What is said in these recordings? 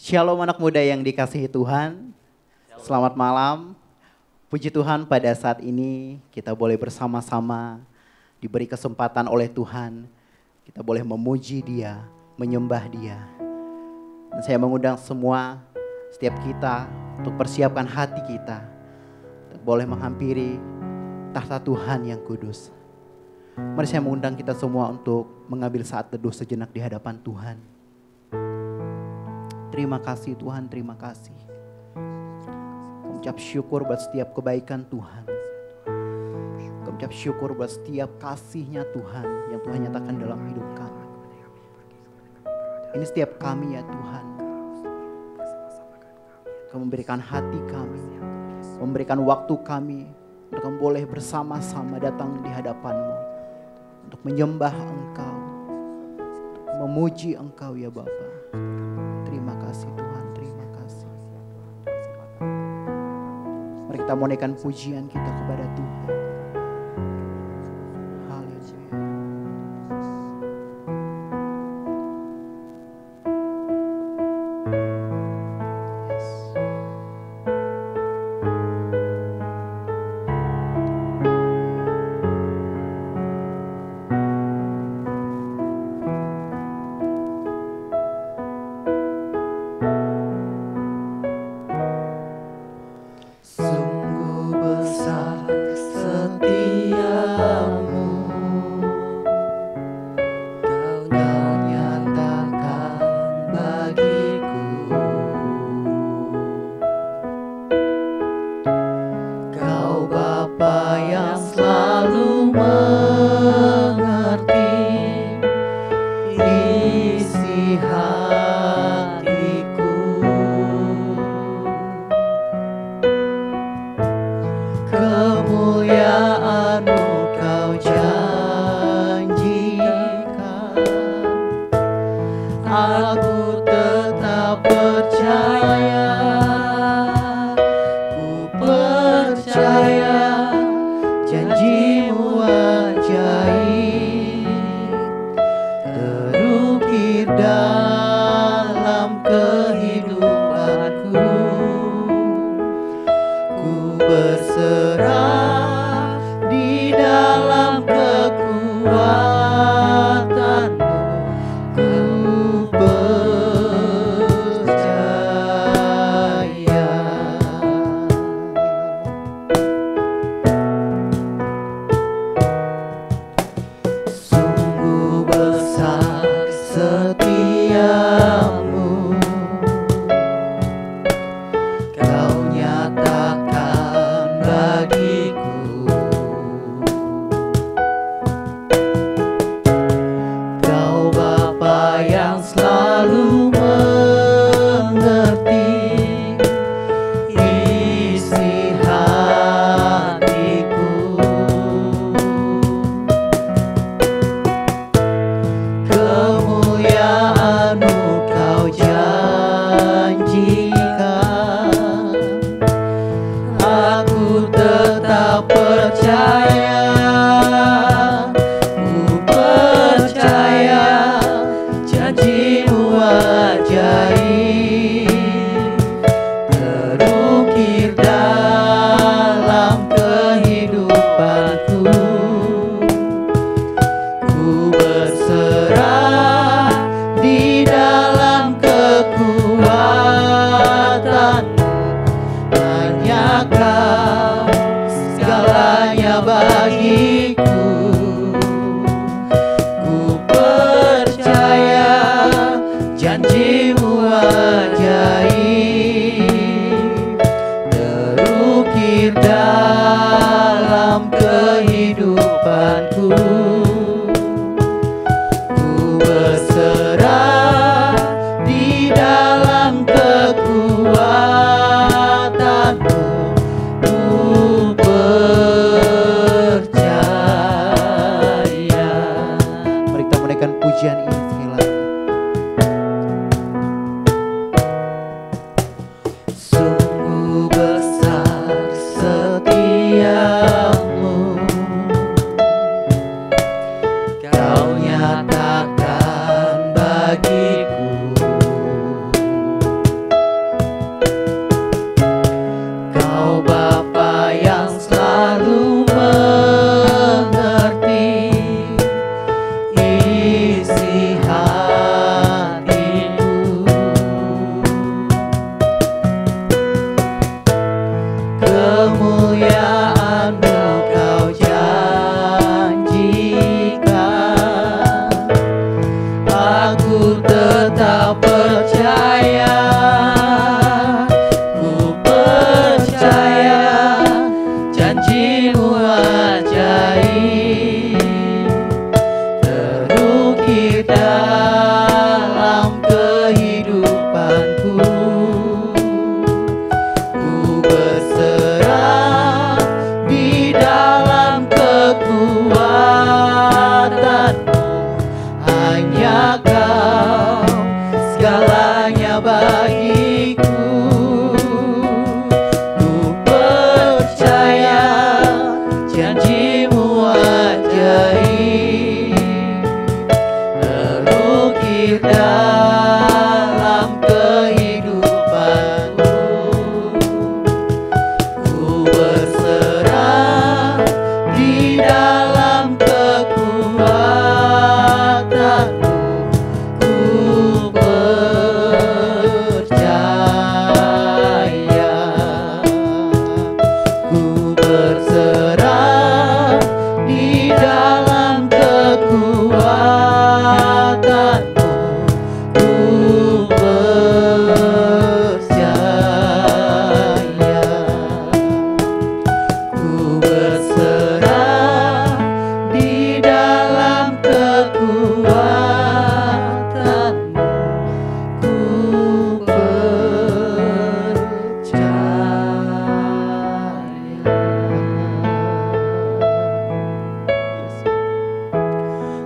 Shalom anak muda yang dikasihi Tuhan. Selamat malam. Puji Tuhan pada saat ini kita boleh bersama-sama diberi kesempatan oleh Tuhan. Kita boleh memuji Dia, menyembah Dia. Dan saya mengundang semua, setiap kita untuk persiapkan hati kita. Boleh menghampiri tahta Tuhan yang kudus. Mari saya mengundang kita semua untuk mengambil saat teduh sejenak di hadapan Tuhan. Terima kasih Tuhan, terima kasih. Kami ucap syukur buat setiap kebaikan Tuhan. Kami ucap syukur buat setiap kasih-Nya Tuhan yang Tuhan nyatakan dalam hidup kami. Ini setiap kami ya Tuhan. Kau memberikan hati kami, memberikan waktu kami untuk kami boleh bersama-sama datang di hadapan-Mu untuk menyembah Engkau, memuji Engkau ya Bapa. Terima kasih Tuhan, terima kasih. Mari kita menaikkan pujian kita kepada Tuhan. Haleluya.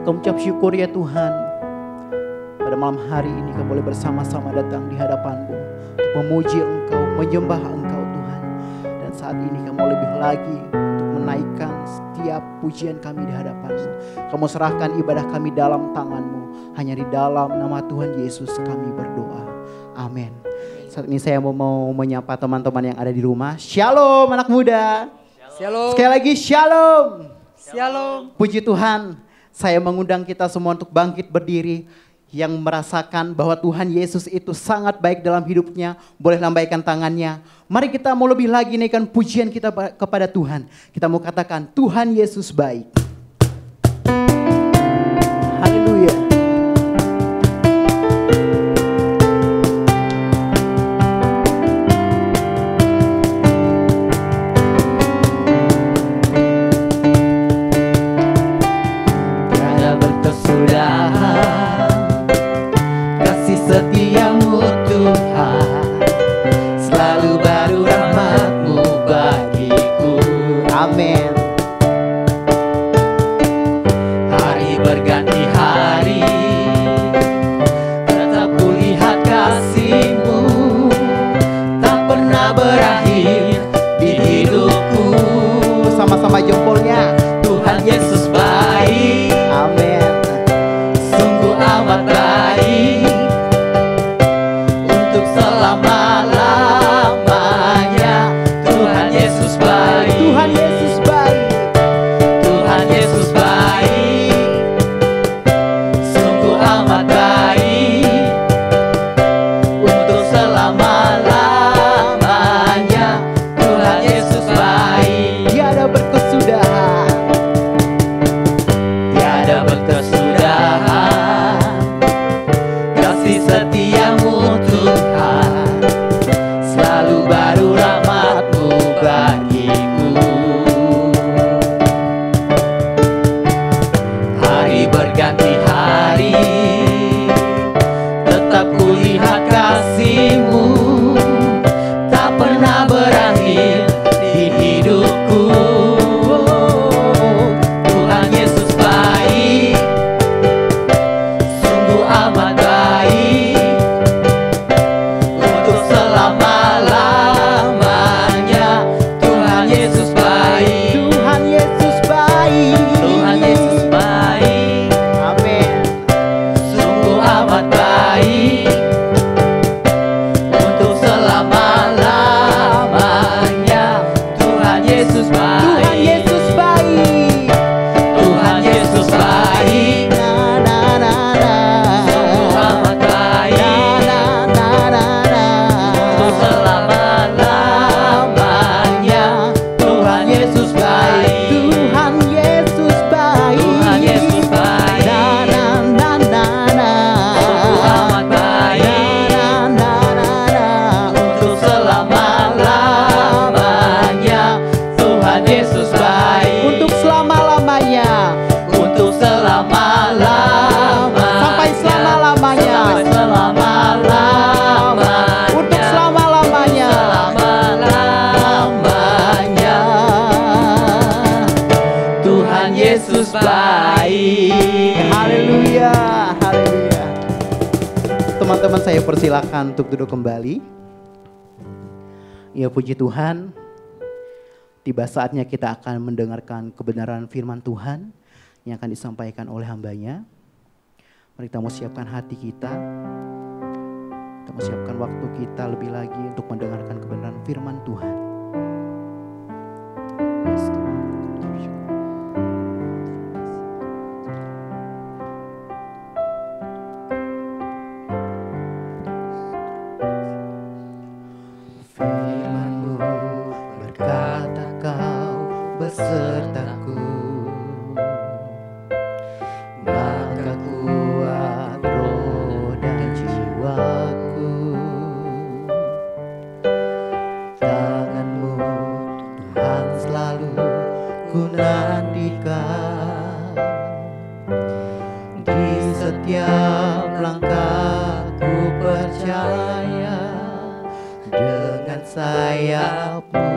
Kita ucap syukur ya Tuhan. Pada malam hari ini kami boleh bersama-sama datang di hadapan-Mu untuk memuji Engkau, menyembah Engkau Tuhan. Dan saat ini kami lebih lagi untuk menaikkan setiap pujian kami di hadapan-Mu. Kamu serahkan ibadah kami dalam tangan-Mu. Hanya di dalam nama Tuhan Yesus kami berdoa. Amin. Saat ini saya mau menyapa teman-teman yang ada di rumah. Shalom anak muda. Shalom. Sekali lagi shalom. Shalom. Puji Tuhan, saya mengundang kita semua untuk bangkit berdiri. Yang merasakan bahwa Tuhan Yesus itu sangat baik dalam hidupnya, boleh lambaikan tangannya. Mari kita mau lebih lagi naikkan pujian kita kepada Tuhan. Kita mau katakan Tuhan Yesus baik. Haleluya. Tiada berkesudahan kasih setiamu Tuhan, selalu baru rahmat-Mu bagiku. Amin. Hari berganti hari, tetap kulihat kasih-Mu, tak pernah berakhir di hidupku. Bersama-sama jempolnya. Tuhan Yesus baik, Amin. sungguh amat baik, untuk selama-lamanya. Tuhan Yesus baik, Tuhan Yesus baik. Tuhan Yesus baik, sungguh amat baik, untuk selama-lamanya. Tuhan Yesus baik, Tiada berkesudahan. tiada berkesudahan kasih setiamu Tuhan, selalu baru rahmat-Mu bagiku. Hari berganti hari, tetap kulihat kasih-Mu, tak pernah berakhir di hidupku. Tuhan Yesus baik, sungguh amat baik, untuk selama-lamanya. Tuhan Yesus baik, Tuhan Yesus baik. Tuhan Yesus baik, Amin. sungguh amat baik, untuk selama-lamanya. Tuhan Yesus baik, Tuhan Yesus baik. Tuhan Yesus baik, Na na na na. sungguh amat baik, Na na na na. untuk selama-lamanya. Tuhan Yesus baik, Tuhan Yesus baik. Tuhan Yesus baik, Na na na na na. sungguh amat baik, Na na na na. untuk selama-lamanya. Tuhan Yesus baik, Untuk selama-lamanya. untuk selama-lamanya. Sampai selama-lamanya. Sampai selama-lamanya. Untuk selama-lamanya. Selama-lamanya. Tuhan Yesus baik. Haleluya, haleluya. Teman-teman saya persilakan untuk duduk kembali. Ya puji Tuhan, tiba saatnya kita akan mendengarkan kebenaran firman Tuhan yang akan disampaikan oleh hambanya. Mari kita mau siapkan hati kita. Kita mau siapkan waktu kita lebih lagi untuk mendengarkan kebenaran firman Tuhan. Yes, Tuhan. Firman-Mu berkata Kau besertaku, maka kuat roh dan jiwaku. Tangan-Mu Tuhan selalu ku nantikan, di setiap langkahku percaya. Dengan sayap-Mu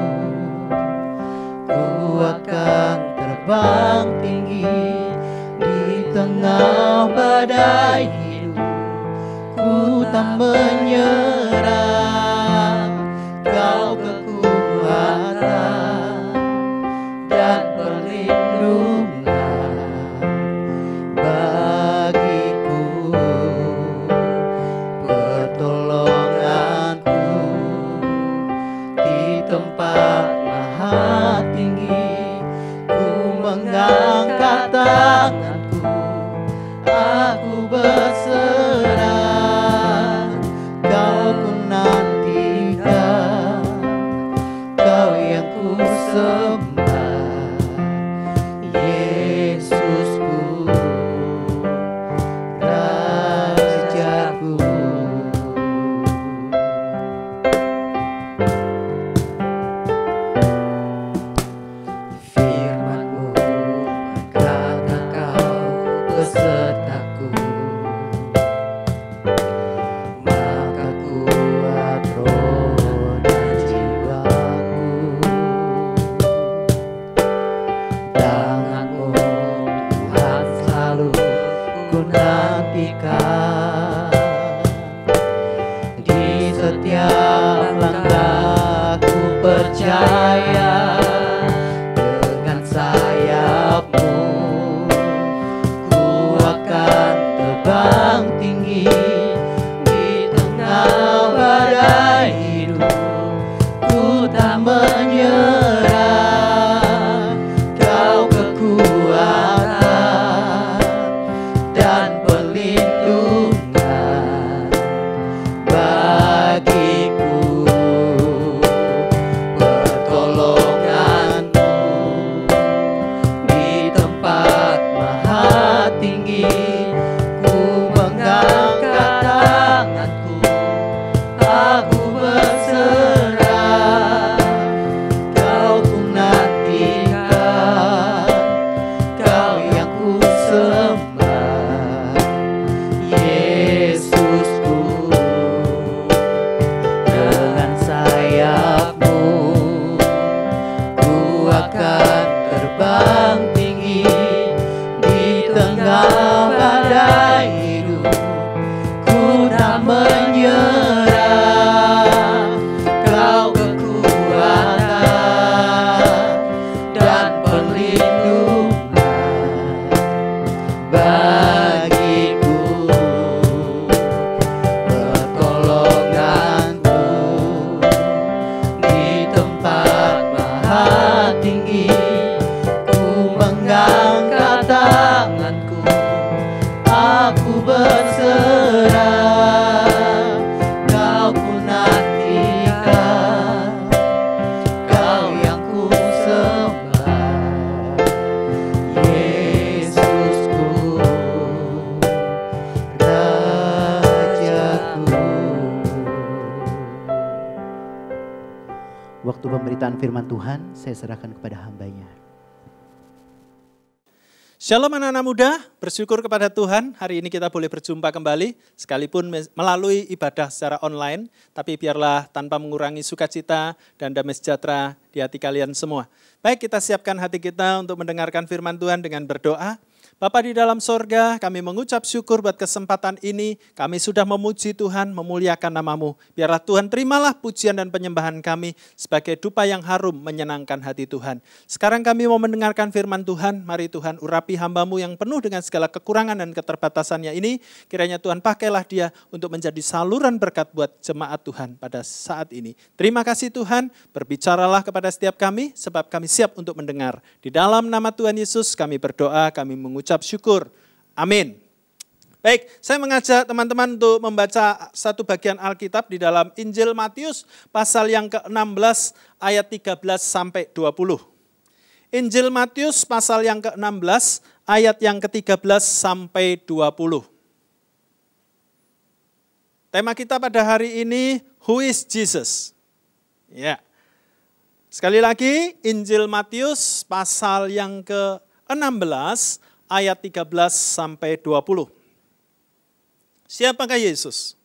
ku akan terbang tinggi di tengah tak menyerah, Kau kekuatan dan perlindungan bagiku, pertolonganku di tempat maha tinggi. Ku mengangkat tanganku, aku berserah, Kau ku nantikan, Kau yang ku sembah, Yesusku, Rajaku. Firman-Mu berkata, Kau besertaku, maka kuat roh dan jiwaku. Tangan-Mu Tuhan selalu ku nantikan, di setiap langkahku percaya, dengan sayap-Mu ku akan terbang tinggi di tengah badai hidup. Ku tak menyerah, Kau kekuatan dan perlindungan bagiku, pertolongan-Mu di tempat maha tinggi. Ku mengangkat tanganku, aku berserah, Kau ku nantikan, Kau yang ku sembah, Yesusku. Dengan sayap-Mu ku akan terbang tinggi di tengah badai hidup. Ku tak menyerah, Kau kekuatan dan perlindungan bagiku, pertolonganku di tempat maha tinggi. Ku mengangkat tanganku, aku berserah, Kau ku nantikan, Kau yang ku sembah, Yesusku, Rajaku. Waktu pemberitaan firman Tuhan saya serahkan kepada hamba-Nya. Shalom anak-anak muda, bersyukur kepada Tuhan hari ini kita boleh berjumpa kembali sekalipun melalui ibadah secara online, tapi biarlah tanpa mengurangi sukacita dan damai sejahtera di hati kalian semua. Baik, kita siapkan hati kita untuk mendengarkan firman Tuhan dengan berdoa. Bapa di dalam sorga, kami mengucap syukur buat kesempatan ini. Kami sudah memuji Tuhan, memuliakan nama-Mu. Biarlah Tuhan terimalah pujian dan penyembahan kami sebagai dupa yang harum menyenangkan hati Tuhan. Sekarang kami mau mendengarkan firman Tuhan. Mari Tuhan urapi hamba-Mu yang penuh dengan segala kekurangan dan keterbatasannya ini. Kiranya Tuhan pakailah dia untuk menjadi saluran berkat buat jemaat Tuhan pada saat ini. Terima kasih Tuhan, berbicaralah kepada setiap kami sebab kami siap untuk mendengar. Di dalam nama Tuhan Yesus kami berdoa, kami mengucap syukur. Amin. Baik, saya mengajak teman-teman untuk membaca satu bagian Alkitab di dalam Injil Matius pasal yang ke-16 ayat 13 sampai 20. Injil Matius pasal yang ke-16 ayat yang ke-13 sampai 20. Tema kita pada hari ini, Who is Jesus? Ya. Sekali lagi, Injil Matius pasal yang ke-16 ayat 13 sampai 20. Siapakah Yesus?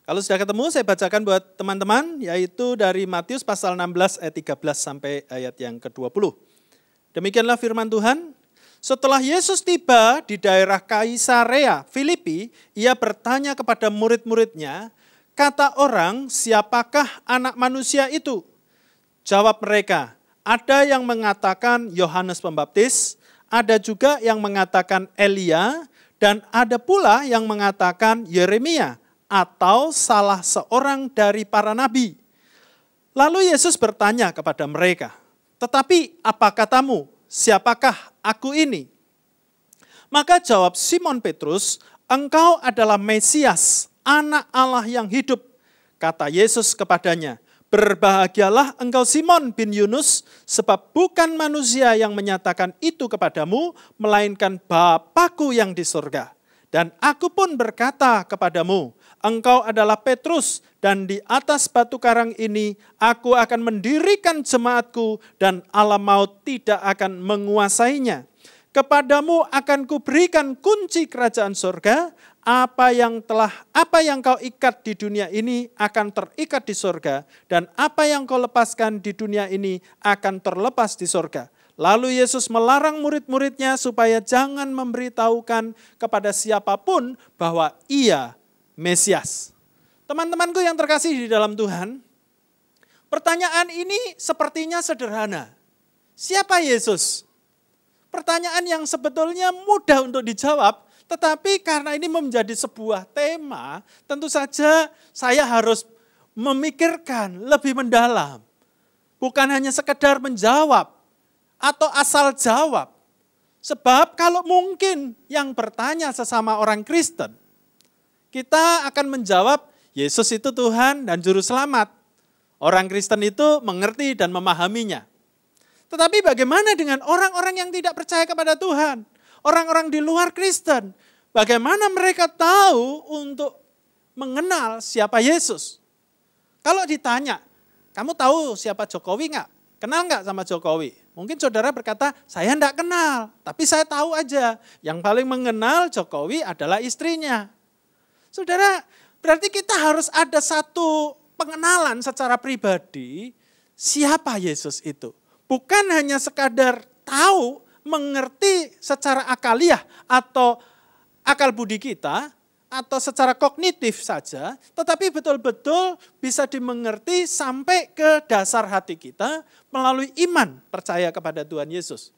Kalau sudah ketemu, saya bacakan buat teman-teman, yaitu dari Matius pasal 16 ayat 13 sampai ayat yang ke-20. Demikianlah firman Tuhan. Setelah Yesus tiba di daerah Kaisarea Filipi, ia bertanya kepada murid-muridnya, kata orang, siapakah anak manusia itu? Jawab mereka, ada yang mengatakan Yohanes Pembaptis, ada juga yang mengatakan Elia, dan ada pula yang mengatakan Yeremia atau salah seorang dari para nabi. Lalu Yesus bertanya kepada mereka, tetapi apa katamu? Siapakah aku ini? Maka jawab Simon Petrus, engkau adalah Mesias, anak Allah yang hidup. Kata Yesus kepadanya, berbahagialah engkau Simon bin Yunus, sebab bukan manusia yang menyatakan itu kepadamu, melainkan Bapa-Ku yang di surga. Dan aku pun berkata kepadamu, engkau adalah Petrus, dan di atas batu karang ini aku akan mendirikan jemaatku, dan alam maut tidak akan menguasainya. Kepadamu akan kuberikan kunci kerajaan surga, apa yang kau ikat di dunia ini akan terikat di surga, dan apa yang kau lepaskan di dunia ini akan terlepas di surga. Lalu Yesus melarang murid-muridnya supaya jangan memberitahukan kepada siapapun bahwa ia Mesias. Teman-temanku yang terkasih di dalam Tuhan, pertanyaan ini sepertinya sederhana. Siapa Yesus? Pertanyaan yang sebetulnya mudah untuk dijawab, tetapi karena ini menjadi sebuah tema, tentu saja saya harus memikirkan lebih mendalam. Bukan hanya sekedar menjawab atau asal jawab. Sebab kalau mungkin yang bertanya sesama orang Kristen, kita akan menjawab, Yesus itu Tuhan dan Juru Selamat. Orang Kristen itu mengerti dan memahaminya. Tetapi bagaimana dengan orang-orang yang tidak percaya kepada Tuhan? Orang-orang di luar Kristen, bagaimana mereka tahu untuk mengenal siapa Yesus? Kalau ditanya, kamu tahu siapa Jokowi enggak? Kenal enggak sama Jokowi? Mungkin saudara berkata, saya enggak kenal, tapi saya tahu aja. Yang paling mengenal Jokowi adalah istrinya. Saudara, berarti kita harus ada satu pengenalan secara pribadi siapa Yesus itu. Bukan hanya sekadar tahu, mengerti secara akaliah atau akal budi kita, atau secara kognitif saja, tetapi betul-betul bisa dimengerti sampai ke dasar hati kita melalui iman percaya kepada Tuhan Yesus.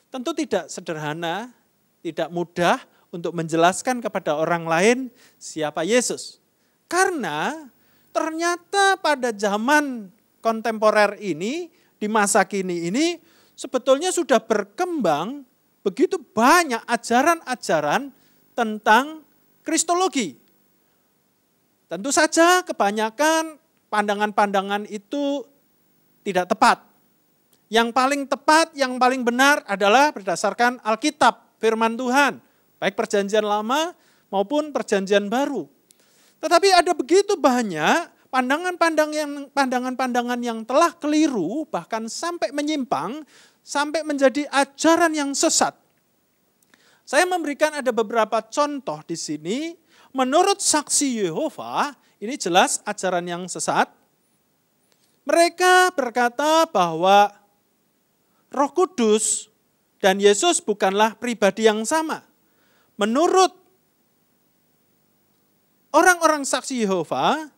Tentu tidak sederhana, tidak mudah untuk menjelaskan kepada orang lain siapa Yesus. Karena ternyata pada zaman kontemporer ini, di masa kini ini, sebetulnya sudah berkembang begitu banyak ajaran-ajaran tentang Kristologi. Tentu saja kebanyakan pandangan-pandangan itu tidak tepat. Yang paling tepat, yang paling benar adalah berdasarkan Alkitab, firman Tuhan. Baik perjanjian lama maupun perjanjian baru. Tetapi ada begitu banyak pandangan-pandangan yang telah keliru, bahkan sampai menyimpang, sampai menjadi ajaran yang sesat. Saya memberikan ada beberapa contoh di sini. Menurut saksi Yehova, ini jelas ajaran yang sesat. Mereka berkata bahwa Roh Kudus dan Yesus bukanlah pribadi yang sama. Menurut orang-orang saksi Yehova,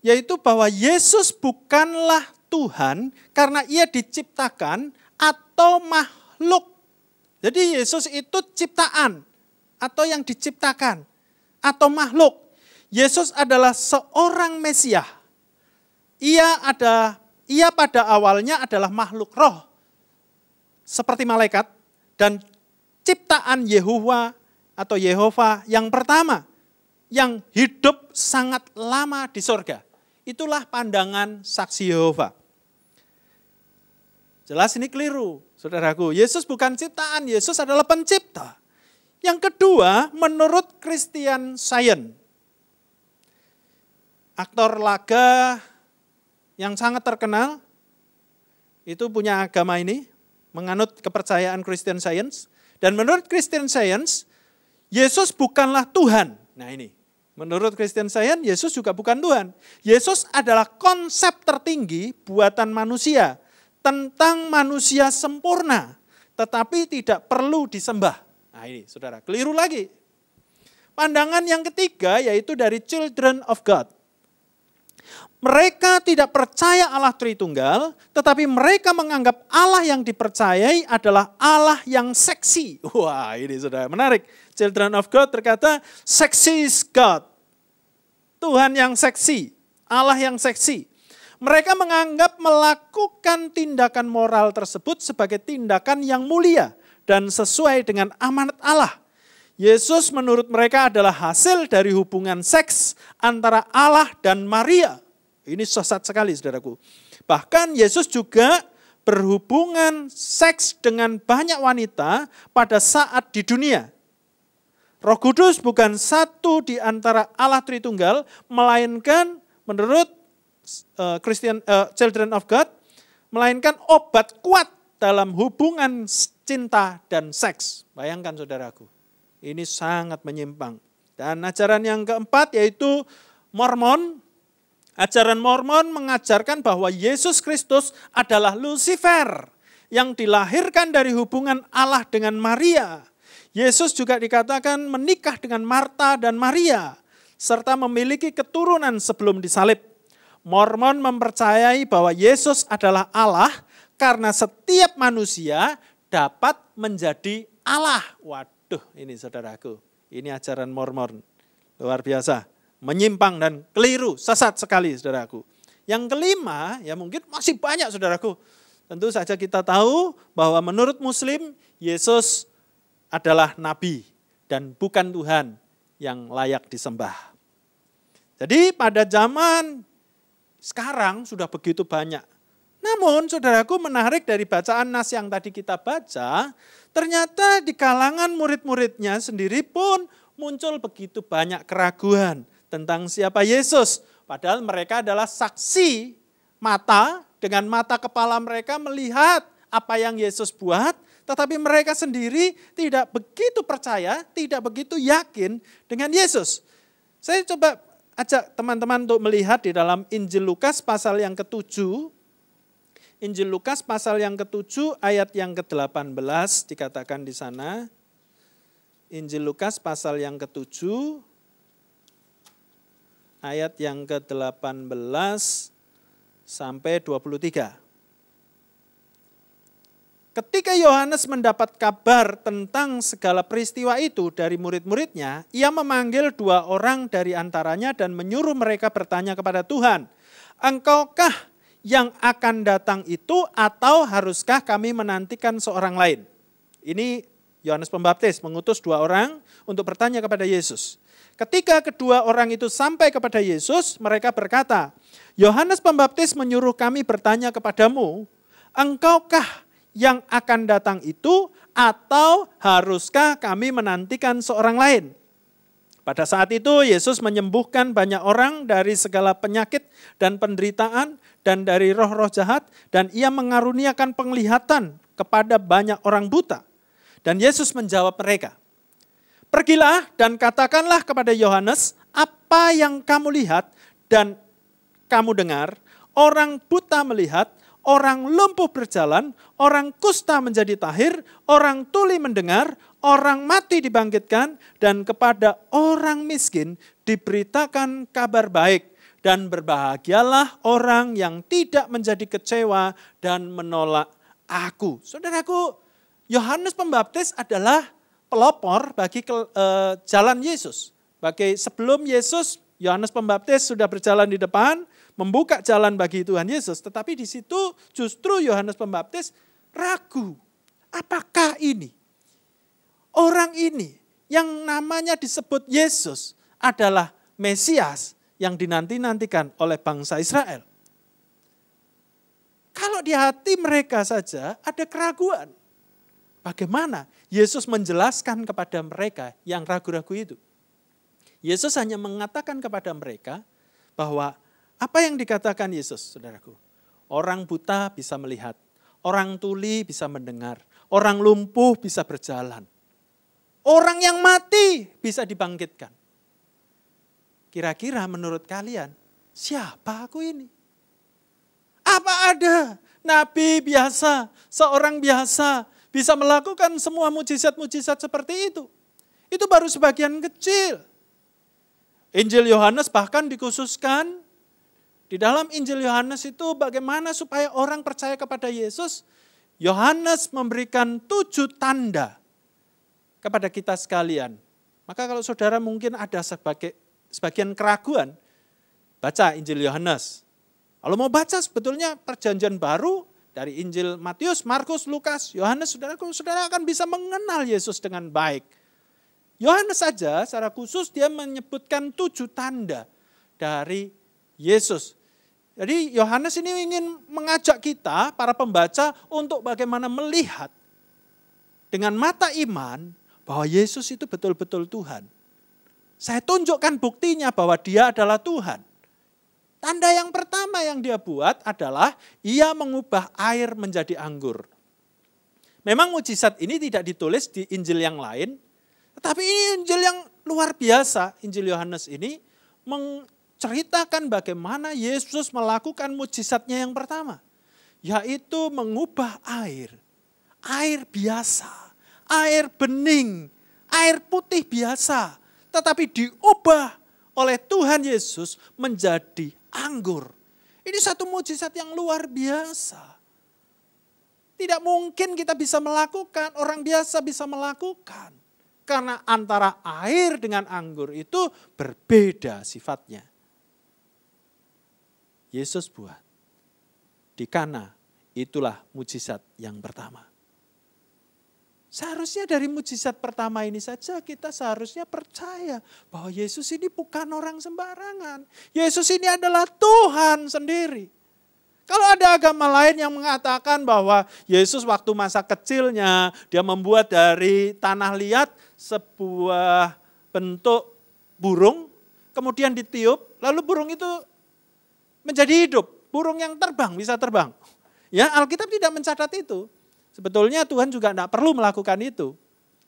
yaitu bahwa Yesus bukanlah Tuhan karena ia diciptakan atau makhluk. Jadi Yesus itu ciptaan atau yang diciptakan atau makhluk. Yesus adalah seorang Mesias. Ia pada awalnya adalah makhluk roh seperti malaikat dan ciptaan Yehova atau Yehova yang pertama yang hidup sangat lama di surga. Itulah pandangan saksi Yehova. Jelas ini keliru, saudaraku. Yesus bukan ciptaan, Yesus adalah pencipta. Yang kedua, menurut Christian Science, aktor laga yang sangat terkenal, itu punya agama ini, menganut kepercayaan Christian Science. Dan menurut Christian Science, Yesus bukanlah Tuhan. Nah ini, menurut Christian Science, Yesus juga bukan Tuhan. Yesus adalah konsep tertinggi buatan manusia, tentang manusia sempurna, tetapi tidak perlu disembah. Nah ini saudara, keliru lagi. Pandangan yang ketiga yaitu dari children of God. Mereka tidak percaya Allah Tritunggal, tetapi mereka menganggap Allah yang dipercayai adalah Allah yang seksi. Wah ini saudara, menarik. Children of God berkata, seksi is God. Tuhan yang seksi, Allah yang seksi. Mereka menganggap melakukan tindakan moral tersebut sebagai tindakan yang mulia dan sesuai dengan amanat Allah. Yesus menurut mereka adalah hasil dari hubungan seks antara Allah dan Maria. Ini sesat sekali saudaraku. Bahkan Yesus juga berhubungan seks dengan banyak wanita pada saat di dunia. Roh Kudus bukan satu di antara Allah Tritunggal, melainkan menurut Children of God, melainkan obat kuat dalam hubungan cinta dan seks. Bayangkan saudaraku, ini sangat menyimpang. Dan ajaran yang keempat yaitu Mormon. Ajaran Mormon mengajarkan bahwa Yesus Kristus adalah Lucifer yang dilahirkan dari hubungan Allah dengan Maria. Yesus juga dikatakan menikah dengan Marta dan Maria, serta memiliki keturunan sebelum disalib. Mormon mempercayai bahwa Yesus adalah Allah karena setiap manusia dapat menjadi Allah. Waduh, ini saudaraku, ini ajaran Mormon. Luar biasa. Menyimpang dan keliru, sesat sekali saudaraku. Yang kelima, ya mungkin masih banyak saudaraku. Tentu saja kita tahu bahwa menurut Muslim, Yesus adalah nabi dan bukan Tuhan yang layak disembah. Jadi pada zaman sekarang sudah begitu banyak. Namun saudaraku, menarik dari bacaan nas yang tadi kita baca, ternyata di kalangan murid-muridnya sendiri pun muncul begitu banyak keraguan tentang siapa Yesus. Padahal mereka adalah saksi mata, dengan mata kepala mereka melihat apa yang Yesus buat, tetapi mereka sendiri tidak begitu percaya, tidak begitu yakin dengan Yesus. Saya coba ajak teman-teman untuk melihat di dalam Injil Lukas pasal yang ke-7. Injil Lukas pasal yang ke-7 ayat yang ke-18 dikatakan di sana. Injil Lukas pasal yang ke-7 ayat yang ke-18 sampai 23. Ketika Yohanes mendapat kabar tentang segala peristiwa itu dari murid-muridnya, ia memanggil 2 orang dari antaranya dan menyuruh mereka bertanya kepada Tuhan, "Engkaukah yang akan datang itu atau haruskah kami menantikan seorang lain?" Ini Yohanes Pembaptis mengutus 2 orang untuk bertanya kepada Yesus. Ketika kedua orang itu sampai kepada Yesus, mereka berkata, "Yohanes Pembaptis menyuruh kami bertanya kepadamu, engkaukah yang akan datang itu atau haruskah kami menantikan seorang lain?" Pada saat itu Yesus menyembuhkan banyak orang dari segala penyakit dan penderitaan dan dari roh-roh jahat, dan ia mengaruniakan penglihatan kepada banyak orang buta. Dan Yesus menjawab mereka, "Pergilah dan katakanlah kepada Yohanes apa yang kamu lihat dan kamu dengar. Orang buta melihat, orang lumpuh berjalan, orang kusta menjadi tahir, orang tuli mendengar, orang mati dibangkitkan, dan kepada orang miskin diberitakan kabar baik. Dan berbahagialah orang yang tidak menjadi kecewa dan menolak aku." Saudaraku, Yohanes Pembaptis adalah pelopor bagi jalan Yesus. Bagi sebelum Yesus, Yohanes Pembaptis sudah berjalan di depan, membuka jalan bagi Tuhan Yesus. Tetapi di situ justru Yohanes Pembaptis ragu. Apakah ini? Orang ini yang namanya disebut Yesus adalah Mesias yang dinanti-nantikan oleh bangsa Israel. Kalau di hati mereka saja ada keraguan. Bagaimana Yesus menjelaskan kepada mereka yang ragu-ragu itu? Yesus hanya mengatakan kepada mereka bahwa apa yang dikatakan Yesus, saudaraku? Orang buta bisa melihat, orang tuli bisa mendengar, orang lumpuh bisa berjalan. Orang yang mati bisa dibangkitkan. Kira-kira menurut kalian, siapa aku ini? Apa ada nabi biasa, seorang biasa, bisa melakukan semua mujizat-mujizat seperti itu. Itu baru sebagian kecil. Injil Yohanes bahkan dikhususkan, di dalam Injil Yohanes itu bagaimana supaya orang percaya kepada Yesus. Yohanes memberikan 7 tanda kepada kita sekalian. Maka kalau saudara mungkin ada sebagian keraguan, baca Injil Yohanes. Kalau mau baca sebetulnya perjanjian baru dari Injil Matius, Markus, Lukas, Yohanes, saudara akan bisa mengenal Yesus dengan baik. Yohanes saja secara khusus dia menyebutkan 7 tanda dari Yesus. Jadi Yohanes ini ingin mengajak kita, para pembaca, untuk bagaimana melihat dengan mata iman bahwa Yesus itu betul-betul Tuhan. Saya tunjukkan buktinya bahwa dia adalah Tuhan. Tanda yang pertama yang dia buat adalah ia mengubah air menjadi anggur. Memang mujizat ini tidak ditulis di Injil yang lain, tetapi ini Injil yang luar biasa. Injil Yohanes ini menceritakan bagaimana Yesus melakukan mujizatnya yang pertama. Yaitu mengubah air biasa, air bening, air putih biasa. Tetapi diubah oleh Tuhan Yesus menjadi anggur. Ini satu mujizat yang luar biasa. Tidak mungkin kita bisa melakukan, orang biasa bisa melakukan. Karena antara air dengan anggur itu berbeda sifatnya. Yesus buat. Di Kana, itulah mujizat yang pertama. Seharusnya dari mujizat pertama ini saja kita seharusnya percaya bahwa Yesus ini bukan orang sembarangan. Yesus ini adalah Tuhan sendiri. Kalau ada agama lain yang mengatakan bahwa Yesus waktu masa kecilnya dia membuat dari tanah liat sebuah bentuk burung, kemudian ditiup, lalu burung itu menjadi hidup. Burung yang terbang, bisa terbang. Ya, Alkitab tidak mencatat itu. Sebetulnya Tuhan juga tidak perlu melakukan itu.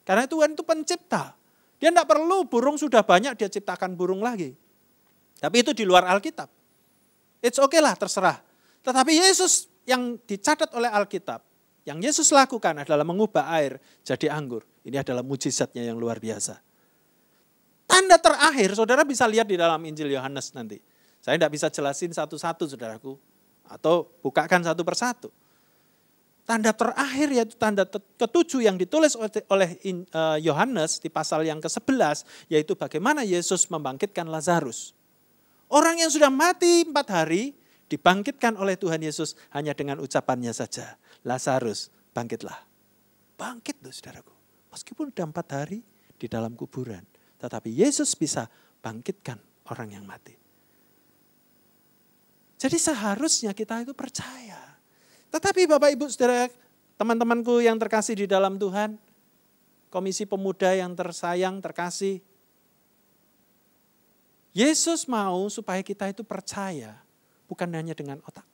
Karena Tuhan itu pencipta. Dia tidak perlu burung sudah banyak, dia ciptakan burung lagi. Tapi itu di luar Alkitab. It's okay lah, terserah. Tetapi Yesus yang dicatat oleh Alkitab, yang Yesus lakukan adalah mengubah air jadi anggur. Ini adalah mujizatnya yang luar biasa. Tanda terakhir, saudara bisa lihat di dalam Injil Yohanes nanti. Saya tidak bisa jelasin satu-satu, saudaraku. Atau bukakan satu persatu. Tanda terakhir yaitu tanda ketujuh yang ditulis oleh Yohanes di pasal yang ke-11, yaitu bagaimana Yesus membangkitkan Lazarus. Orang yang sudah mati 4 hari, dibangkitkan oleh Tuhan Yesus hanya dengan ucapannya saja. Lazarus, bangkitlah. Bangkit loh saudaraku. Meskipun sudah 4 hari di dalam kuburan. Tetapi Yesus bisa bangkitkan orang yang mati. Jadi seharusnya kita itu percaya. Tetapi Bapak Ibu Saudara, teman-temanku yang terkasih di dalam Tuhan, Komisi Pemuda yang tersayang, terkasih, Yesus mau supaya kita itu percaya, bukan hanya dengan otak.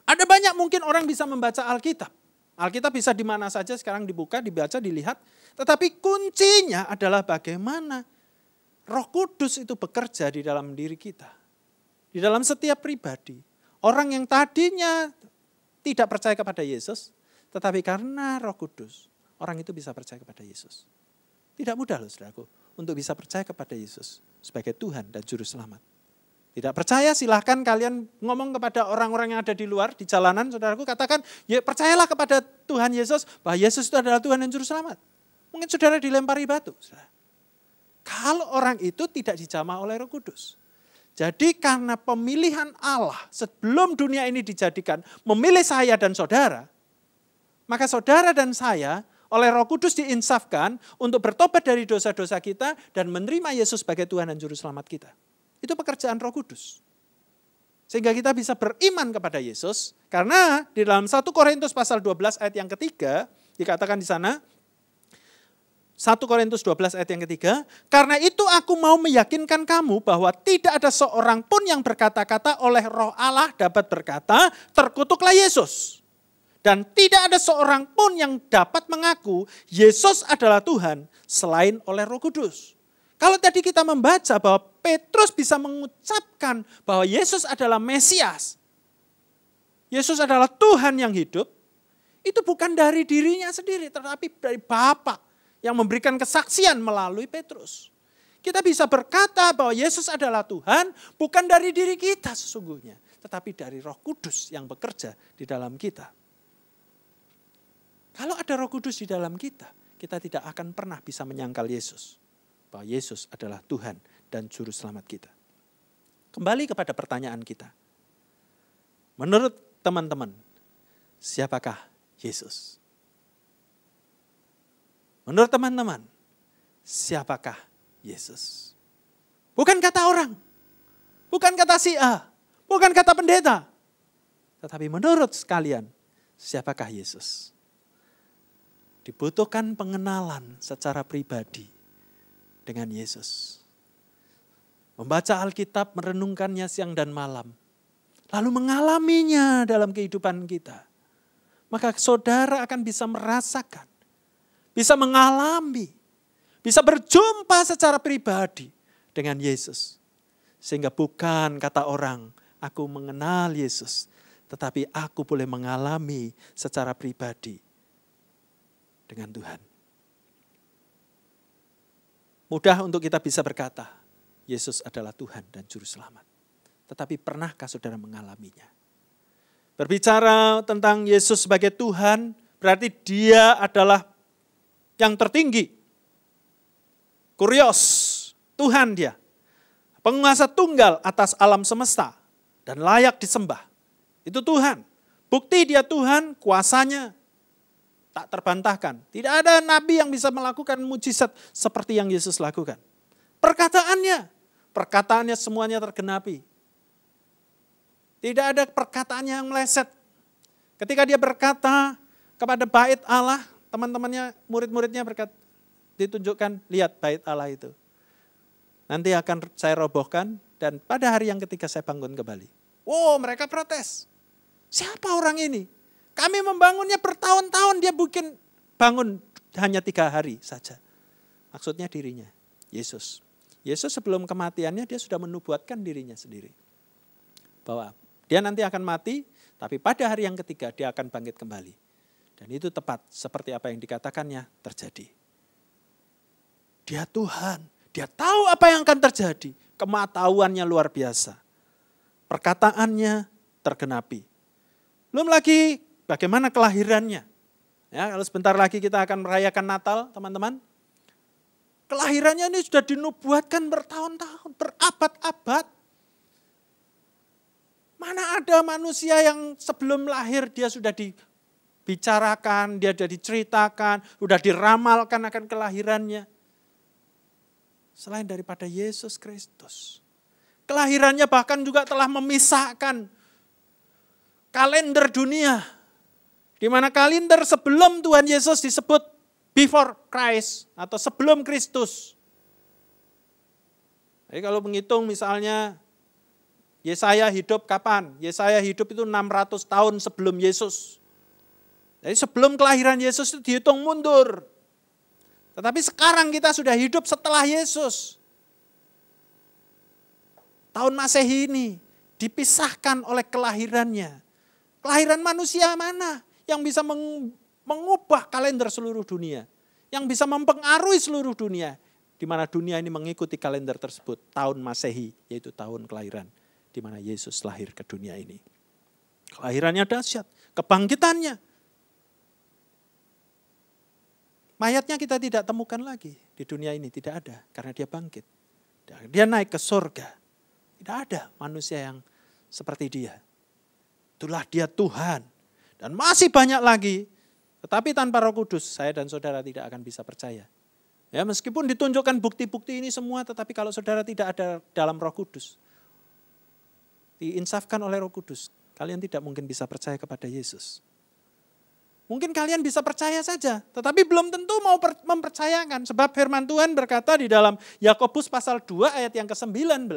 Ada banyak mungkin orang bisa membaca Alkitab. Alkitab bisa di mana saja sekarang dibuka, dibaca, dilihat. Tetapi kuncinya adalah bagaimana Roh Kudus itu bekerja di dalam diri kita. Di dalam setiap pribadi. Orang yang tadinya tidak percaya kepada Yesus, tetapi karena Roh Kudus, orang itu bisa percaya kepada Yesus. Tidak mudah loh saudaraku, untuk bisa percaya kepada Yesus sebagai Tuhan dan Juru Selamat. Tidak percaya silahkan kalian ngomong kepada orang-orang yang ada di luar, di jalanan, saudaraku katakan, ya percayalah kepada Tuhan Yesus, bahwa Yesus itu adalah Tuhan dan Juru Selamat. Mungkin saudara dilempari batu. Saudara. Kalau orang itu tidak dijamah oleh Roh Kudus. Jadi karena pemilihan Allah sebelum dunia ini dijadikan, memilih saya dan saudara, maka saudara dan saya oleh Roh Kudus diinsafkan untuk bertobat dari dosa-dosa kita dan menerima Yesus sebagai Tuhan dan Juru Selamat kita. Itu pekerjaan Roh Kudus. Sehingga kita bisa beriman kepada Yesus. Karena di dalam 1 Korintus pasal 12 ayat yang ketiga, dikatakan di sana, 1 Korintus 12 ayat yang ketiga, karena itu aku mau meyakinkan kamu bahwa tidak ada seorang pun yang berkata-kata oleh Roh Allah dapat berkata, terkutuklah Yesus. Dan tidak ada seorang pun yang dapat mengaku Yesus adalah Tuhan selain oleh Roh Kudus. Kalau tadi kita membaca bahwa Petrus bisa mengucapkan bahwa Yesus adalah Mesias. Yesus adalah Tuhan yang hidup. Itu bukan dari dirinya sendiri, tetapi dari Bapa yang memberikan kesaksian melalui Petrus. Kita bisa berkata bahwa Yesus adalah Tuhan bukan dari diri kita sesungguhnya, tetapi dari Roh Kudus yang bekerja di dalam kita. Kalau ada Roh Kudus di dalam kita tidak akan pernah bisa menyangkal Yesus. Bahwa Yesus adalah Tuhan dan Juru Selamat kita. Kembali kepada pertanyaan kita. Menurut teman-teman, siapakah Yesus? Menurut teman-teman, siapakah Yesus? Bukan kata orang, bukan kata si A, bukan kata pendeta. Tetapi menurut sekalian, siapakah Yesus? Dibutuhkan pengenalan secara pribadi dengan Yesus. Membaca Alkitab, merenungkannya siang dan malam. Lalu mengalaminya dalam kehidupan kita. Maka saudara akan bisa merasakan, bisa mengalami, bisa berjumpa secara pribadi dengan Yesus. Sehingga bukan kata orang, aku mengenal Yesus. Tetapi aku boleh mengalami secara pribadi dengan Tuhan. Mudah untuk kita bisa berkata, Yesus adalah Tuhan dan Juru Selamat. Tetapi pernahkah saudara mengalaminya? Berbicara tentang Yesus sebagai Tuhan, berarti dia adalah yang tertinggi. Kurios, Tuhan dia. Penguasa tunggal atas alam semesta dan layak disembah. Itu Tuhan. Bukti dia Tuhan, kuasanya tak terbantahkan. Tidak ada nabi yang bisa melakukan mujizat seperti yang Yesus lakukan. Perkataannya semuanya tergenapi. Tidak ada perkataannya yang meleset. Ketika dia berkata kepada bait Allah, teman-temannya, murid-muridnya berkata, ditunjukkan, lihat bait Allah itu. Nanti akan saya robohkan dan pada hari yang ketiga saya bangun kembali. Wow, mereka protes. Siapa orang ini? Kami membangunnya bertahun-tahun, dia bangun hanya 3 hari saja. Maksudnya dirinya, Yesus. Yesus sebelum kematiannya dia sudah menubuatkan dirinya sendiri. Bahwa dia nanti akan mati, tapi pada hari yang ketiga dia akan bangkit kembali. Dan itu tepat seperti apa yang dikatakannya terjadi. Dia Tuhan, dia tahu apa yang akan terjadi. Kematahuannya luar biasa. Perkataannya tergenapi. Belum lagi bagaimana kelahirannya. Ya, kalau sebentar lagi kita akan merayakan Natal, teman-teman. Kelahirannya ini sudah dinubuatkan bertahun-tahun, berabad-abad. Mana ada manusia yang sebelum lahir dia sudah dibicarakan, dia sudah diceritakan, sudah diramalkan akan kelahirannya. Selain daripada Yesus Kristus. Kelahirannya bahkan juga telah memisahkan kalender dunia. Di mana kalender sebelum Tuhan Yesus disebut before Christ atau sebelum Kristus. Jadi kalau menghitung misalnya Yesaya hidup kapan? Yesaya hidup itu 600 tahun sebelum Yesus. Jadi sebelum kelahiran Yesus itu dihitung mundur. Tetapi sekarang kita sudah hidup setelah Yesus. Tahun Masehi ini dipisahkan oleh kelahirannya. Kelahiran manusia mana yang bisa mengubah kalender seluruh dunia? Yang bisa mempengaruhi seluruh dunia. Di mana dunia ini mengikuti kalender tersebut. Tahun Masehi, yaitu tahun kelahiran. Di mana Yesus lahir ke dunia ini. Kelahirannya dahsyat, kebangkitannya. Mayatnya kita tidak temukan lagi di dunia ini, tidak ada. Karena dia bangkit. Dia naik ke surga. Tidak ada manusia yang seperti dia. Itulah dia Tuhan. Dan masih banyak lagi. Tetapi tanpa Roh Kudus, saya dan saudara tidak akan bisa percaya. Ya, meskipun ditunjukkan bukti-bukti ini semua, tetapi kalau saudara tidak ada dalam Roh Kudus, diinsafkan oleh Roh Kudus, kalian tidak mungkin bisa percaya kepada Yesus. Mungkin kalian bisa percaya saja, tetapi belum tentu mau mempercayakan. Sebab firman Tuhan berkata di dalam Yakobus pasal 2 ayat yang ke-19,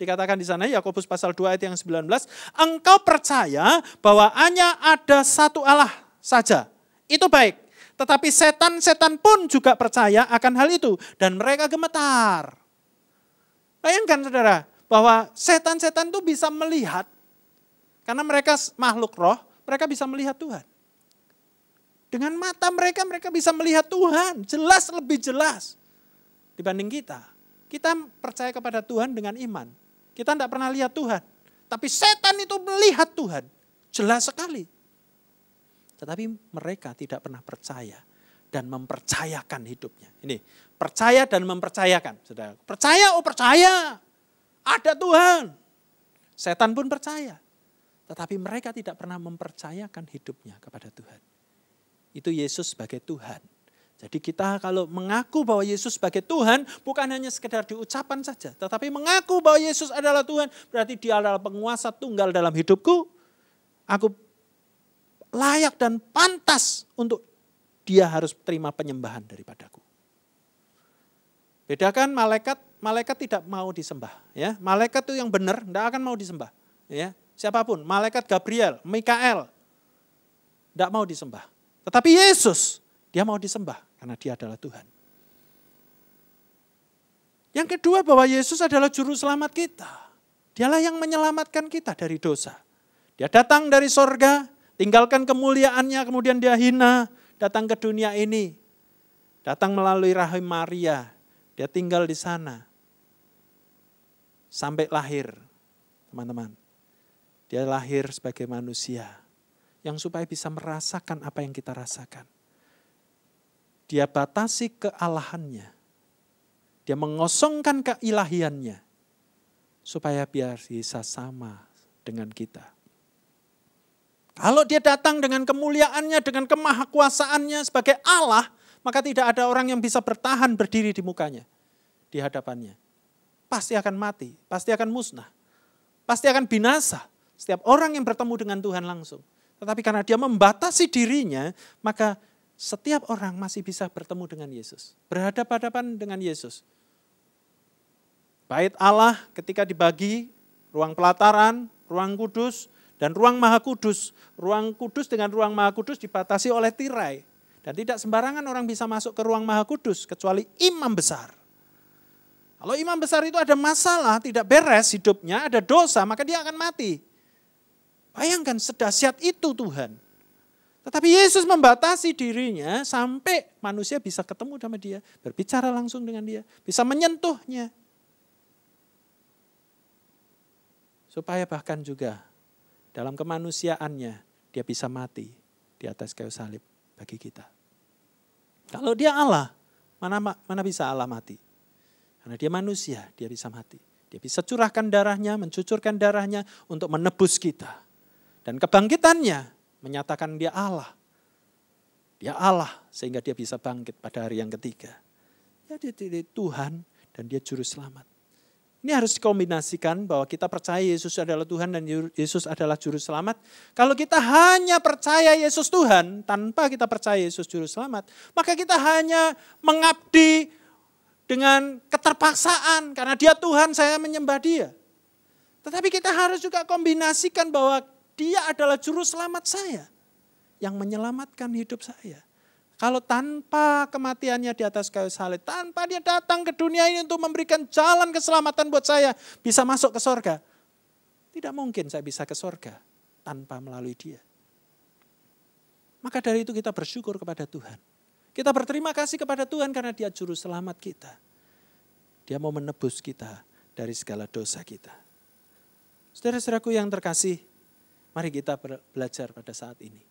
dikatakan di sana Yakobus pasal 2 ayat yang ke-19, engkau percaya bahwa hanya ada satu Allah saja. Itu baik, tetapi setan-setan pun juga percaya akan hal itu dan mereka gemetar. Bayangkan saudara, bahwa setan-setan itu bisa melihat, karena mereka makhluk roh, mereka bisa melihat Tuhan. Dengan mata mereka, mereka bisa melihat Tuhan. Jelas, lebih jelas dibanding kita. Kita percaya kepada Tuhan dengan iman. Kita tidak pernah lihat Tuhan. Tapi setan itu melihat Tuhan. Jelas sekali. Tetapi mereka tidak pernah percaya dan mempercayakan hidupnya. Ini, percaya dan mempercayakan. Saudara, percaya, oh percaya. Ada Tuhan. Setan pun percaya. Tetapi mereka tidak pernah mempercayakan hidupnya kepada Tuhan. Itu Yesus sebagai Tuhan. Jadi kita kalau mengaku bahwa Yesus sebagai Tuhan, bukan hanya sekedar di ucapan saja. Tetapi mengaku bahwa Yesus adalah Tuhan, berarti dia adalah penguasa tunggal dalam hidupku. Aku layak dan pantas untuk dia harus terima penyembahan daripadaku. Bedakan malaikat, malaikat tidak mau disembah. Ya, malaikat itu yang benar, tidak akan mau disembah. Ya, siapapun, malaikat Gabriel, Mikael, tidak mau disembah. Tetapi Yesus, dia mau disembah karena dia adalah Tuhan. Yang kedua bahwa Yesus adalah juru selamat kita. Dialah yang menyelamatkan kita dari dosa. Dia datang dari sorga, tinggalkan kemuliaannya, kemudian dia hina, datang ke dunia ini. Datang melalui rahim Maria, dia tinggal di sana. Sampai lahir, teman-teman. Dia lahir sebagai manusia. Yang supaya bisa merasakan apa yang kita rasakan. Dia batasi kealahannya. Dia mengosongkan keilahiannya. Supaya biar bisa sama dengan kita. Kalau dia datang dengan kemuliaannya, dengan kemahakuasaannya sebagai Allah, maka tidak ada orang yang bisa bertahan berdiri di mukanya, di hadapannya. Pasti akan mati, pasti akan musnah, pasti akan binasa. Setiap orang yang bertemu dengan Tuhan langsung. Tetapi karena dia membatasi dirinya, maka setiap orang masih bisa bertemu dengan Yesus. Berhadapan-hadapan dengan Yesus. Bait Allah ketika dibagi, ruang pelataran, ruang kudus, dan ruang maha kudus. Ruang kudus dengan ruang maha kudus dibatasi oleh tirai. Dan tidak sembarangan orang bisa masuk ke ruang maha kudus, kecuali imam besar. Kalau imam besar itu ada masalah, tidak beres hidupnya, ada dosa, maka dia akan mati. Bayangkan sedahsyat itu Tuhan. Tetapi Yesus membatasi dirinya sampai manusia bisa ketemu sama dia, berbicara langsung dengan dia, bisa menyentuhnya. Supaya bahkan juga dalam kemanusiaannya dia bisa mati di atas kayu salib bagi kita. Kalau dia Allah, mana bisa Allah mati? Karena dia manusia, dia bisa mati. Dia bisa curahkan darahnya, mencucurkan darahnya untuk menebus kita. Dan kebangkitannya menyatakan dia Allah. Dia Allah sehingga dia bisa bangkit pada hari yang ketiga. Ya, dia Tuhan dan dia juru selamat. Ini harus dikombinasikan bahwa kita percaya Yesus adalah Tuhan dan Yesus adalah juru selamat. Kalau kita hanya percaya Yesus Tuhan tanpa kita percaya Yesus juru selamat, maka kita hanya mengabdi dengan keterpaksaan karena dia Tuhan, saya menyembah dia. Tetapi kita harus juga kombinasikan bahwa dia adalah juru selamat saya yang menyelamatkan hidup saya. Kalau tanpa kematiannya di atas kayu salib, tanpa dia datang ke dunia ini untuk memberikan jalan keselamatan buat saya, bisa masuk ke sorga. Tidak mungkin saya bisa ke sorga tanpa melalui dia. Maka dari itu kita bersyukur kepada Tuhan. Kita berterima kasih kepada Tuhan karena dia juru selamat kita. Dia mau menebus kita dari segala dosa kita. Saudara-saudaraku yang terkasih, mari kita belajar pada saat ini.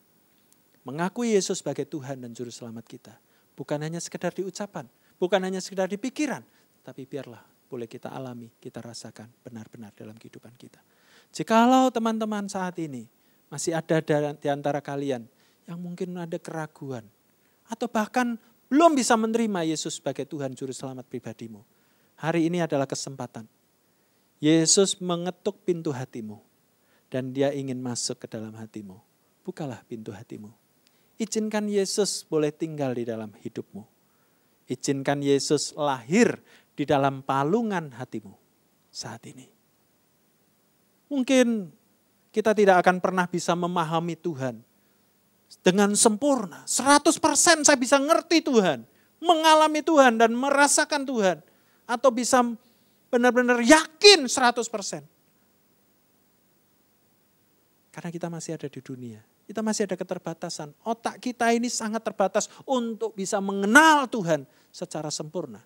Mengakui Yesus sebagai Tuhan dan Juru Selamat kita. Bukan hanya sekedar di ucapan, bukan hanya sekedar di pikiran. Tapi biarlah boleh kita alami, kita rasakan benar-benar dalam kehidupan kita. Jikalau teman-teman saat ini masih ada di antara kalian yang mungkin ada keraguan. Atau bahkan belum bisa menerima Yesus sebagai Tuhan Juru Selamat pribadimu. Hari ini adalah kesempatan. Yesus mengetuk pintu hatimu. Dan dia ingin masuk ke dalam hatimu. Bukalah pintu hatimu. Izinkan Yesus boleh tinggal di dalam hidupmu. Izinkan Yesus lahir di dalam palungan hatimu saat ini. Mungkin kita tidak akan pernah bisa memahami Tuhan dengan sempurna. 100% saya bisa ngerti Tuhan, mengalami Tuhan dan merasakan Tuhan. Atau bisa benar-benar yakin 100%. Karena kita masih ada di dunia. Kita masih ada keterbatasan. Otak kita ini sangat terbatas untuk bisa mengenal Tuhan secara sempurna.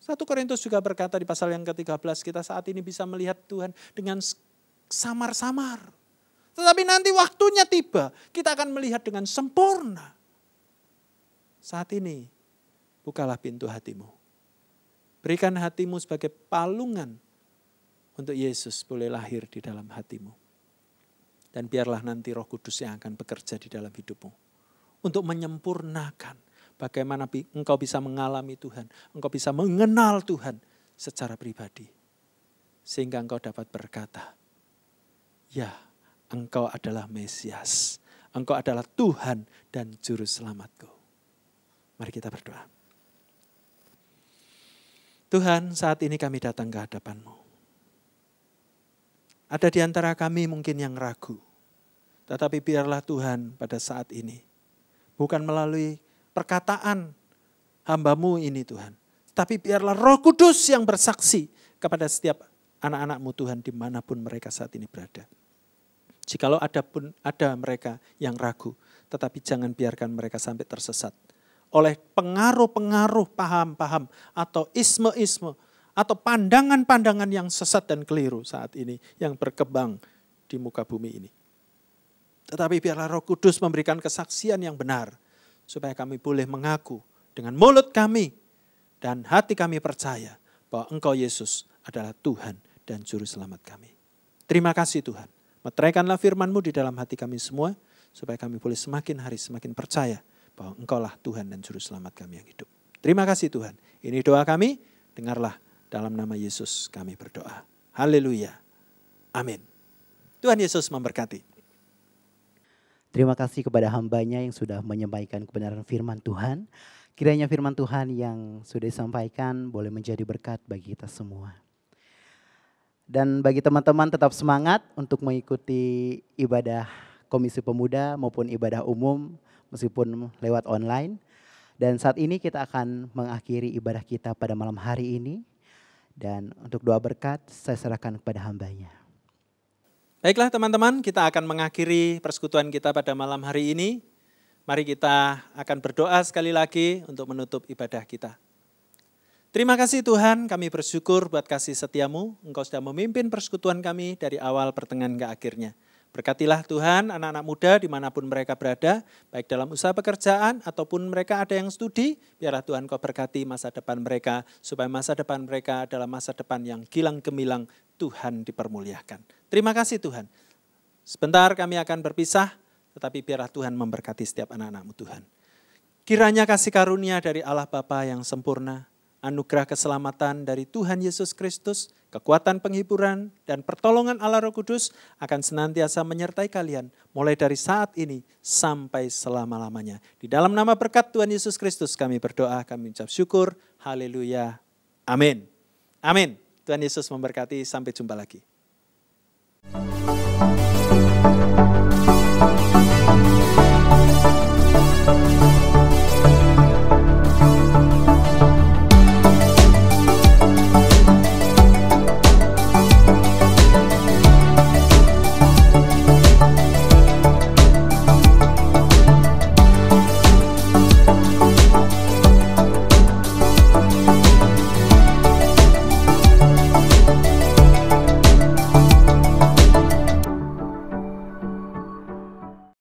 1 Korintus juga berkata di pasal yang ke-13, kita saat ini bisa melihat Tuhan dengan samar-samar. Tetapi nanti waktunya tiba, kita akan melihat dengan sempurna. Saat ini, bukalah pintu hatimu. Berikan hatimu sebagai palungan untuk Yesus boleh lahir di dalam hatimu. Dan biarlah nanti Roh Kudus yang akan bekerja di dalam hidupmu. Untuk menyempurnakan bagaimana engkau bisa mengalami Tuhan. Engkau bisa mengenal Tuhan secara pribadi. Sehingga engkau dapat berkata, ya, engkau adalah Mesias. Engkau adalah Tuhan dan Juru Selamatku. Mari kita berdoa. Tuhan, saat ini kami datang ke hadapan-Mu. Ada di antara kami mungkin yang ragu. Tetapi biarlah Tuhan pada saat ini. Bukan melalui perkataan hamba-Mu ini Tuhan. Tapi biarlah Roh Kudus yang bersaksi kepada setiap anak-anak-Mu Tuhan dimanapun mereka saat ini berada. Jikalau ada mereka yang ragu. Tetapi jangan biarkan mereka sampai tersesat. Oleh pengaruh-pengaruh paham-paham atau isme-isme. Atau pandangan-pandangan yang sesat dan keliru saat ini yang berkembang di muka bumi ini. Tetapi biarlah Roh Kudus memberikan kesaksian yang benar supaya kami boleh mengaku dengan mulut kami dan hati kami percaya bahwa Engkau Yesus adalah Tuhan dan Juru Selamat kami. Terima kasih Tuhan. Meteraikanlah firman-Mu di dalam hati kami semua supaya kami boleh semakin hari semakin percaya bahwa Engkaulah Tuhan dan Juru Selamat kami yang hidup. Terima kasih Tuhan. Ini doa kami, dengarlah. Dalam nama Yesus kami berdoa. Haleluya. Amin. Tuhan Yesus memberkati. Terima kasih kepada hamba-Nya yang sudah menyampaikan kebenaran firman Tuhan. Kiranya firman Tuhan yang sudah disampaikan boleh menjadi berkat bagi kita semua. Dan bagi teman-teman tetap semangat untuk mengikuti ibadah Komisi Pemuda maupun ibadah umum meskipun lewat online. Dan saat ini kita akan mengakhiri ibadah kita pada malam hari ini. Dan untuk doa berkat saya serahkan kepada hamba-Nya. Baiklah teman-teman, kita akan mengakhiri persekutuan kita pada malam hari ini. Mari kita akan berdoa sekali lagi untuk menutup ibadah kita. Terima kasih Tuhan, kami bersyukur buat kasih setia-Mu. Engkau sudah memimpin persekutuan kami dari awal pertengahan ke akhirnya. Berkatilah Tuhan anak-anak muda dimanapun mereka berada, baik dalam usaha pekerjaan ataupun mereka ada yang studi, biarlah Tuhan Kau berkati masa depan mereka, supaya masa depan mereka adalah masa depan yang gilang gemilang, Tuhan dipermuliakan. Terima kasih Tuhan. Sebentar kami akan berpisah, tetapi biarlah Tuhan memberkati setiap anak-anak-Mu Tuhan. Kiranya kasih karunia dari Allah Bapa yang sempurna, anugerah keselamatan dari Tuhan Yesus Kristus, kekuatan penghiburan dan pertolongan Allah Roh Kudus akan senantiasa menyertai kalian mulai dari saat ini sampai selama-lamanya. Di dalam nama berkat Tuhan Yesus Kristus kami berdoa, kami ucap syukur. Haleluya. Amin. Amin. Tuhan Yesus memberkati. Sampai jumpa lagi.